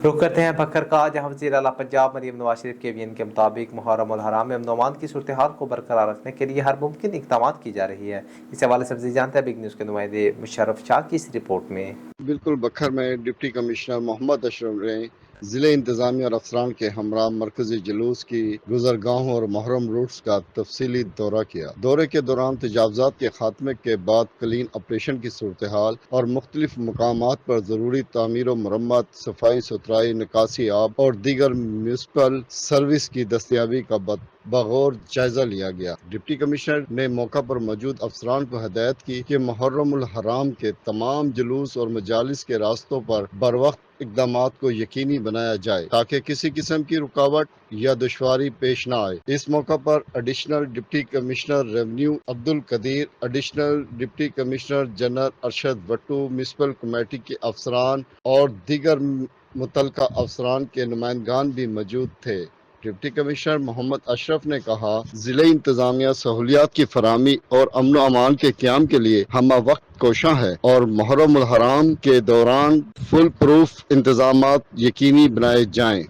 رخ کرتے ہیں بکر کا، جہاں وزیر اعلیٰ پنجاب مریم نواز شریف کے وین کے مطابق محرم الحرام میں امن و امان کی صورتحال کو برقرار رکھنے کے لیے ہر ممکن اقدامات کی جا رہی ہے۔ اس حوالے سے مزید جانتے ہیں بگ نیوز کے نمائندے مشرف شاہ کی اس رپورٹ میں۔ بالکل بکھر میں ڈپٹی کمشنر محمد اشرف نے ضلع انتظامیہ اور افسران کے ہمراہ مرکزی جلوس کی گزرگاہوں اور محرم روٹس کا تفصیلی دورہ کیا۔ دورے کے دوران تجاوزات کے خاتمے کے بعد کلین آپریشن کی صورتحال اور مختلف مقامات پر ضروری تعمیر و مرمت، صفائی ستھرائی، نکاسی آب اور دیگر میونسپل سروس کی دستیابی کا بغور جائزہ لیا گیا۔ ڈپٹی کمشنر نے موقع پر موجود افسران کو ہدایت کی کہ محرم الحرام کے تمام جلوس اور مجالس کے راستوں پر بروقت اقدامات کو یقینی بنایا جائے تاکہ کسی قسم کی رکاوٹ یا دشواری پیش نہ آئے۔ اس موقع پر additional deputy commissioner revenue Abdul Qadeer, additional deputy commissioner general Arshad Wattoo, municipal committee کے افسران اور دیگر متعلقہ افسران کے نمائندگان بھی موجود تھے۔ ڈپٹی کمشنر محمد اشرف نے کہا، ضلع انتظامیہ سہولیات کی فراہمی اور امن و امان کے قیام کے لیے ہمہ وقت کوشاں ہے اور محرم الحرام کے دوران فل پروف انتظامات یقینی بنائے جائیں۔